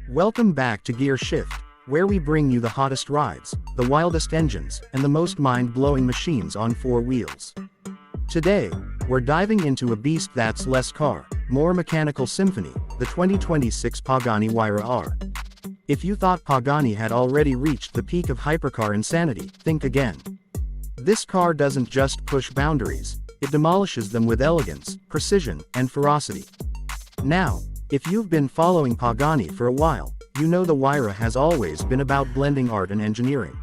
Welcome back to Gear Shift, where we bring you the hottest rides, the wildest engines, and the most mind-blowing machines on four wheels. Today, we're diving into a beast that's less car, more mechanical symphony, the 2026 Pagani Huayra R. If you thought Pagani had already reached the peak of hypercar insanity, think again. This car doesn't just push boundaries, it demolishes them with elegance, precision, and ferocity. Now, if you've been following Pagani for a while, you know the Huayra has always been about blending art and engineering.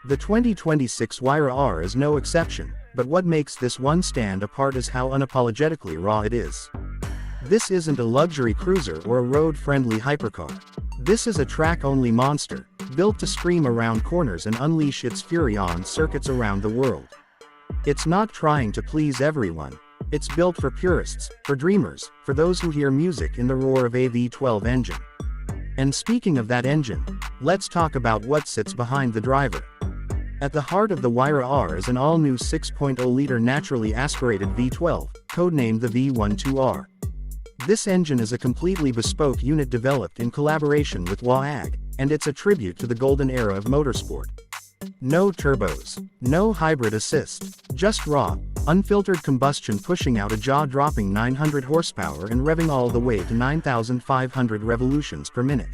The 2026 Huayra R is no exception, but what makes this one stand apart is how unapologetically raw it is. This isn't a luxury cruiser or a road-friendly hypercar. This is a track-only monster, built to scream around corners and unleash its fury on circuits around the world. It's not trying to please everyone. It's built for purists, for dreamers, for those who hear music in the roar of a V12 engine. And speaking of that engine, let's talk about what sits behind the driver. At the heart of the Huayra R is an all-new 6.0-liter naturally aspirated V12, codenamed the V12R. This engine is a completely bespoke unit developed in collaboration with WAAG, and it's a tribute to the golden era of motorsport. No turbos, no hybrid assist, just raw, unfiltered combustion pushing out a jaw-dropping 900 horsepower and revving all the way to 9,500 revolutions per minute.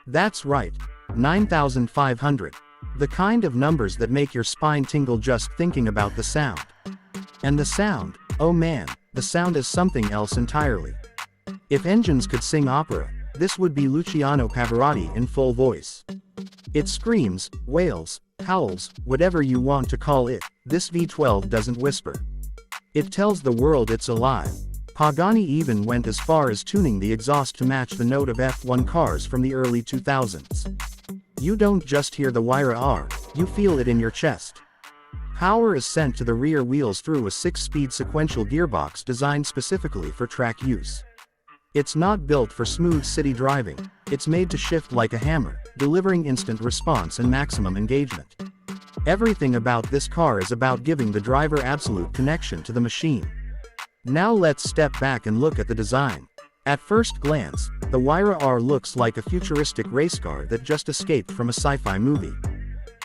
That's right, 9,500. The kind of numbers that make your spine tingle just thinking about the sound. And the sound, oh man, the sound is something else entirely. If engines could sing opera, this would be Luciano Pavarotti in full voice. It screams, wails, howls, whatever you want to call it. This V12 doesn't whisper. It tells the world it's alive. Pagani even went as far as tuning the exhaust to match the note of F1 cars from the early 2000s. You don't just hear the Huayra R, you feel it in your chest. Power is sent to the rear wheels through a 6-speed sequential gearbox designed specifically for track use. It's not built for smooth city driving, it's made to shift like a hammer, delivering instant response and maximum engagement. Everything about this car is about giving the driver absolute connection to the machine. Now let's step back and look at the design. At first glance, the Huayra R looks like a futuristic race car that just escaped from a sci-fi movie.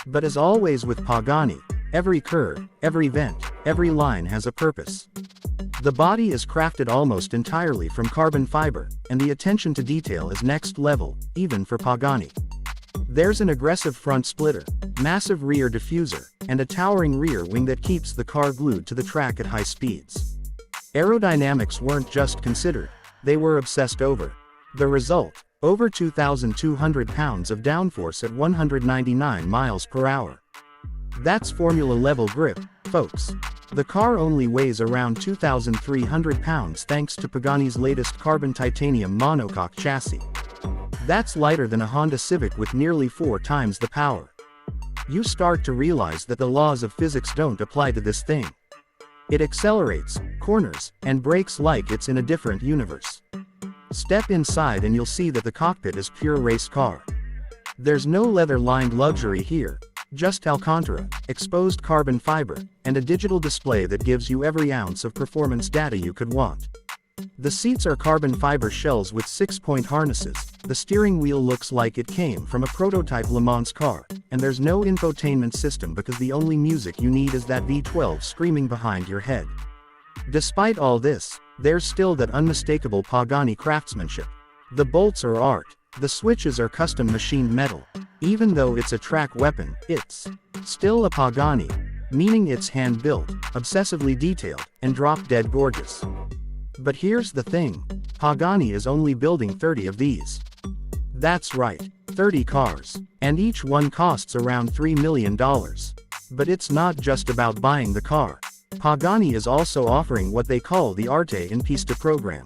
But as always with Pagani, every curve, every vent, every line has a purpose. The body is crafted almost entirely from carbon fiber, and the attention to detail is next level, even for Pagani. There's an aggressive front splitter, massive rear diffuser, and a towering rear wing that keeps the car glued to the track at high speeds. Aerodynamics weren't just considered, they were obsessed over. The result, over 2,200 pounds of downforce at 199 miles per hour. That's Formula-level grip, folks. The car only weighs around 2,300 pounds thanks to Pagani's latest carbon titanium monocoque chassis. That's lighter than a Honda Civic with nearly 4 times the power. You start to realize that the laws of physics don't apply to this thing. It accelerates, corners, and brakes like it's in a different universe. Step inside and you'll see that the cockpit is pure race car. There's no leather-lined luxury here. Just Alcantara, exposed carbon fiber, and a digital display that gives you every ounce of performance data you could want. The seats are carbon fiber shells with 6-point harnesses, the steering wheel looks like it came from a prototype Le Mans car, and there's no infotainment system because the only music you need is that V12 screaming behind your head. Despite all this, there's still that unmistakable Pagani craftsmanship. The bolts are art. The switches are custom machined metal. Even though it's a track weapon, it's still a Pagani, meaning it's hand-built, obsessively detailed, and drop-dead gorgeous. But here's the thing, Pagani is only building 30 of these. That's right, 30 cars, and each one costs around $3 million. But it's not just about buying the car. Pagani is also offering what they call the Arte in Pista program.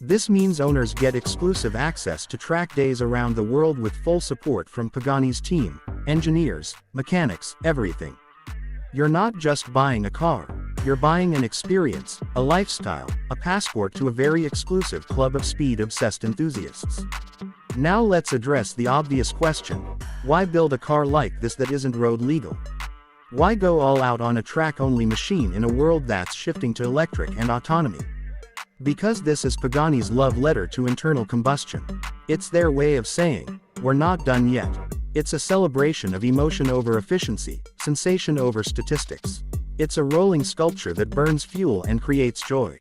This means owners get exclusive access to track days around the world with full support from Pagani's team, engineers, mechanics, everything. You're not just buying a car, you're buying an experience, a lifestyle, a passport to a very exclusive club of speed-obsessed enthusiasts. Now let's address the obvious question, why build a car like this that isn't road legal? Why go all out on a track-only machine in a world that's shifting to electric and autonomy? Because this is Pagani's love letter to internal combustion. It's their way of saying, we're not done yet. It's a celebration of emotion over efficiency, sensation over statistics. It's a rolling sculpture that burns fuel and creates joy.